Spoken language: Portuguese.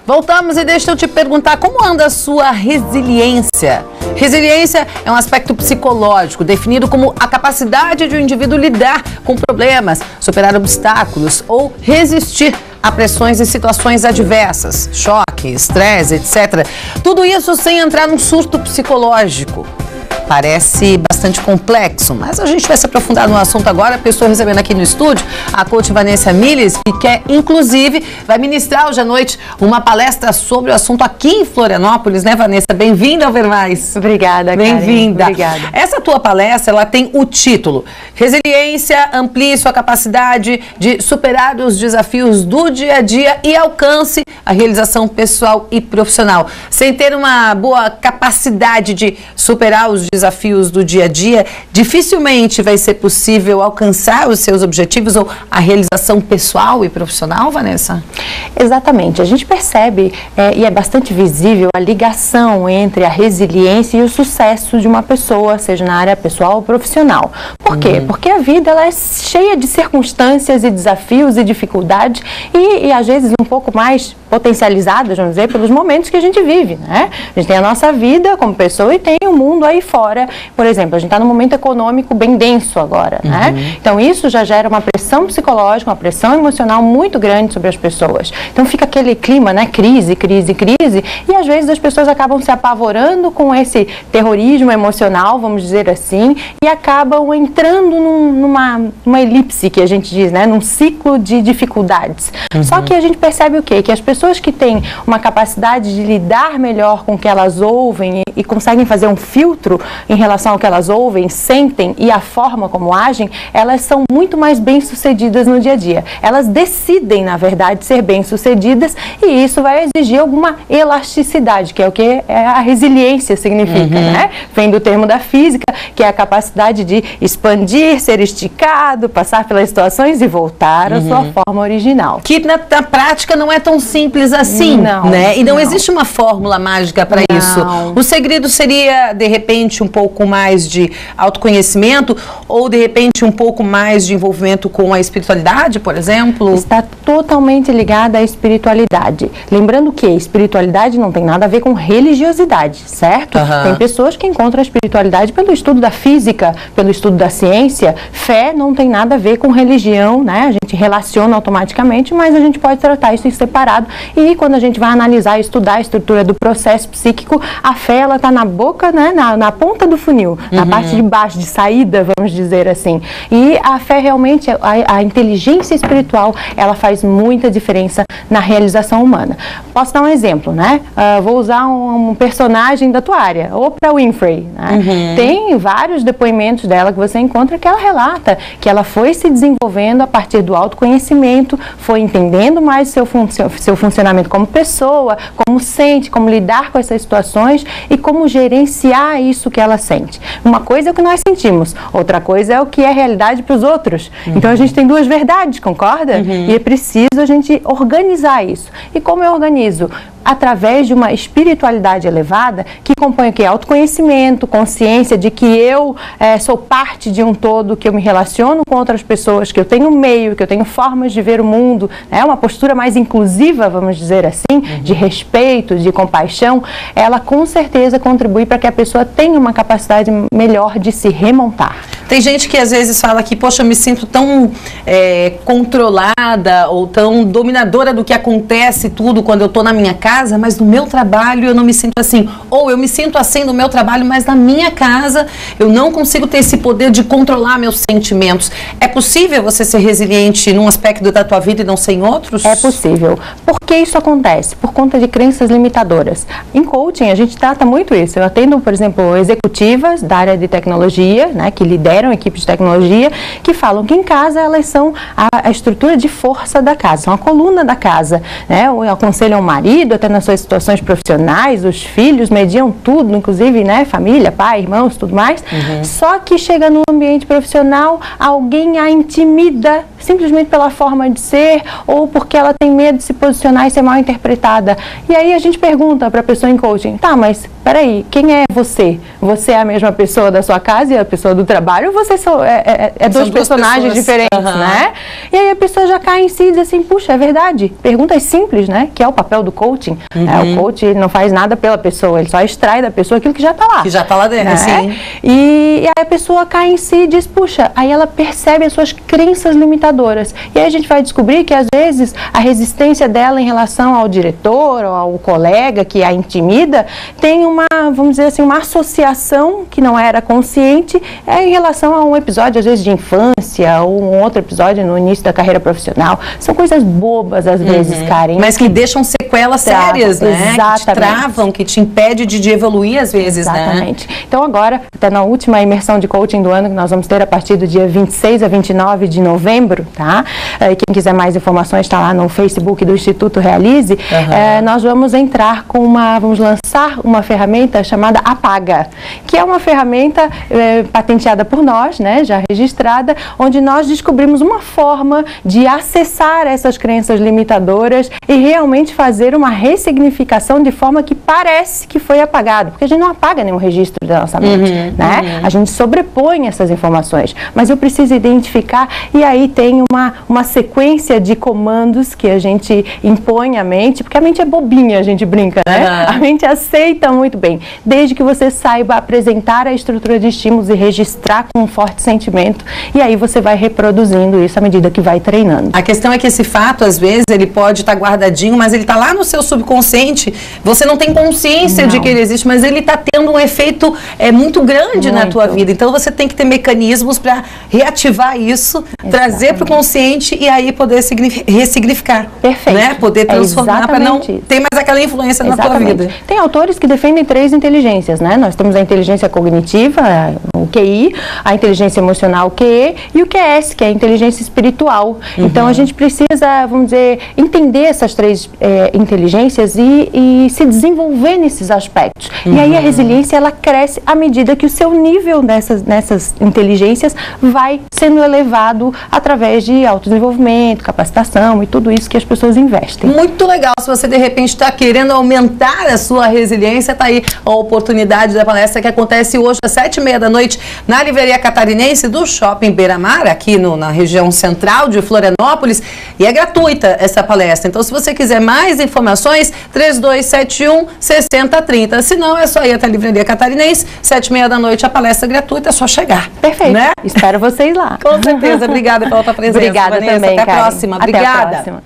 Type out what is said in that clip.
Voltamos e deixa eu te perguntar, como anda a sua resiliência? Resiliência é um aspecto psicológico definido como a capacidade de um indivíduo lidar com problemas, superar obstáculos ou resistir a pressões e situações adversas, choque, estresse, etc. Tudo isso sem entrar num surto psicológico. Parece bastante complexo, mas a gente vai se aprofundar no assunto agora, porque eu estou recebendo aqui no estúdio a coach Vanessa Miles, que inclusive vai ministrar hoje à noite uma palestra sobre o assunto aqui em Florianópolis, né, Vanessa? Bem-vinda ao Ver Mais. Obrigada, Karen. Bem-vinda. Obrigada. Essa tua palestra, ela tem o título Resiliência, amplie sua capacidade de superar os desafios do dia a dia e alcance a realização pessoal e profissional. Sem ter uma boa capacidade de superar os desafios do dia a dia, dificilmente vai ser possível alcançar os seus objetivos ou a realização pessoal e profissional, Vanessa? Exatamente. A gente percebe, e é bastante visível, a ligação entre a resiliência e o sucesso de uma pessoa, seja na área pessoal ou profissional. Por quê? Porque a vida ela é cheia de circunstâncias e desafios e dificuldades e às vezes um pouco mais potencializadas, vamos dizer, pelos momentos que a gente vive, né? A gente tem a nossa vida como pessoa e tem o mundo aí fora. Por exemplo, a gente está num momento econômico bem denso agora, né? Então isso já gera uma pressão psicológica, uma pressão emocional muito grande sobre as pessoas. Então fica aquele clima, né? Crise, crise, crise, e às vezes as pessoas acabam se apavorando com esse terrorismo emocional, vamos dizer assim, e acabam entrando numa elipse, que a gente diz, né? Num ciclo de dificuldades. Só que a gente percebe o quê? Que as pessoas que têm uma capacidade de lidar melhor com o que elas ouvem e conseguem fazer um filtro em relação ao que elas ouvem, sentem e a forma como agem, elas são muito mais bem-sucedidas no dia a dia. Elas decidem, na verdade, ser bem-sucedidas e isso vai exigir alguma elasticidade, que é o que a resiliência significa, né? Vem do termo da física, que é a capacidade de expandir, ser esticado, passar pelas situações e voltar à sua forma original. Que na prática não é tão simples assim, né? E não existe uma fórmula mágica para isso. O segredo seria, de repente, um pouco mais de autoconhecimento ou, de repente, um pouco mais de envolvimento com a espiritualidade, por exemplo? Está totalmente ligada à espiritualidade. Lembrando que espiritualidade não tem nada a ver com religiosidade, certo? Tem pessoas que encontram a espiritualidade pelo estudo da física, pelo estudo da ciência. Fé não tem nada a ver com religião, né? A gente relaciona automaticamente, mas a gente pode tratar isso em separado. E quando a gente vai analisar e estudar a estrutura do processo psíquico, a fé ela está na boca, né? Na ponta do funil, na parte de baixo, de saída, vamos dizer assim. E a fé realmente, a inteligência espiritual, ela faz muita diferença na realização humana. Posso dar um exemplo, né? Vou usar um personagem da tua área, Oprah Winfrey, né? Tem vários depoimentos dela que você encontra que ela relata que ela foi se desenvolvendo a partir do autoconhecimento, foi entendendo mais seu funcionamento como pessoa, como sente, como lidar com essas situações e como gerenciar isso que ela sente. Uma coisa é o que nós sentimos, outra coisa é o que é realidade para os outros. Então a gente tem duas verdades, concorda? E é preciso a gente organizar isso. E como eu organizo? Através de uma espiritualidade elevada que compõe o quê? Autoconhecimento, consciência de que eu sou parte de um todo, que eu me relaciono com outras pessoas, que eu tenho meio, que eu tenho formas de ver o mundo, né? Uma postura mais inclusiva, vamos dizer assim, de respeito, de compaixão, ela com certeza contribui para que a pessoa tenha uma capacidade melhor de se remontar. Tem gente que às vezes fala que, poxa, eu me sinto tão controlada ou tão dominadora do que acontece tudo quando eu estou na minha casa, mas no meu trabalho eu não me sinto assim. Ou eu me sinto assim no meu trabalho, mas na minha casa eu não consigo ter esse poder de controlar meus sentimentos. É possível você ser resiliente num aspecto da tua vida e não ser em outros? É possível. Por que isso acontece? Por conta de crenças limitadoras. Em coaching a gente trata muito isso. Eu atendo, por exemplo, executivas da área de tecnologia, né, que lideram equipes de tecnologia, que falam que em casa elas são a estrutura de força da casa, são a coluna da casa, né? Aconselham o marido, até nas suas situações profissionais, os filhos, mediam tudo, inclusive, né, família, pai, irmãos, tudo mais. Só que chega no ambiente profissional, alguém a intimida simplesmente pela forma de ser ou porque ela tem medo de se posicionar e ser mal interpretada. E aí a gente pergunta para a pessoa em coaching, tá, mas peraí, quem é você? Você é a mesma pessoa da sua casa e a pessoa do trabalho? Ou você é dois personagens diferentes, né? E aí a pessoa já cai em si e diz assim, puxa, é verdade. Perguntas simples, né? Que é o papel do coaching. O coach, ele não faz nada pela pessoa, ele só extrai da pessoa aquilo que já está lá. Que já está lá dentro, né? Sim. E aí a pessoa cai em si e diz, puxa, aí ela percebe as suas crenças limitadoras. E aí a gente vai descobrir que, às vezes, a resistência dela em relação ao diretor ou ao colega que a intimida tem uma, vamos dizer assim, uma associação que não era consciente em relação a um episódio, às vezes, de infância ou um outro episódio no início da carreira profissional. São coisas bobas, às vezes, Karen. Mas que deixam sequelas sérias, né? Exatamente. Que te travam, que te impede de evoluir, às vezes, Exatamente. Então, agora, até na última imersão de coaching do ano, que nós vamos ter a partir do dia 26 a 29 de novembro, tá? Quem quiser mais informações está lá no Facebook do Instituto Realize. Nós vamos entrar com vamos lançar uma ferramenta chamada Apaga, que é uma ferramenta patenteada por nós, né? Já registrada, onde nós descobrimos uma forma de acessar essas crenças limitadoras e realmente fazer uma ressignificação de forma que parece que foi apagado, porque a gente não apaga nenhum registro da nossa mente, né? A gente sobrepõe essas informações, mas eu preciso identificar, e aí tem uma sequência de comandos que a gente impõe à mente, porque a mente é bobinha, a gente brinca, né? A mente aceita muito bem, desde que você saiba apresentar a estrutura de estímulos e registrar com um forte sentimento, e aí você vai reproduzindo isso à medida que vai treinando. A questão é que esse fato, às vezes, ele pode estar guardadinho, mas ele está lá no seu subconsciente, você não tem consciência de que ele existe, mas ele está tendo um efeito muito grande na tua vida. Então você tem que ter mecanismos para reativar isso, trazer para o consciente e aí poder ressignificar. Perfeito. Né? Poder transformar para não ter mais aquela influência na tua vida. Tem autores que defendem 3 inteligências, né? Nós temos a inteligência cognitiva, o QI, a inteligência emocional, o QE, e o QS, que é a inteligência espiritual. Então a gente precisa, vamos dizer, entender essas 3 inteligências e se desenvolver nesses aspectos. E aí a resiliência, ela cresce à medida que o seu nível nessas inteligências vai sendo elevado através de autodesenvolvimento, capacitação e tudo isso que as pessoas investem. Muito legal. Se você de repente está querendo aumentar a sua resiliência, tá aí a oportunidade da palestra que acontece hoje às 7h30 da noite na Livraria Catarinense do Shopping Beira-Mar, aqui na região central de Florianópolis, e é gratuita essa palestra. Então, se você quiser mais informações, 3271-6030. Se não, é só ir até a Livraria Catarinense, 7h30 da noite, a palestra gratuita, é só chegar. Perfeito. Né? Espero vocês lá. Com certeza. Obrigada pela tua presença, Obrigada Vanessa. também, Até a Karen. próxima. Até Obrigada. a próxima.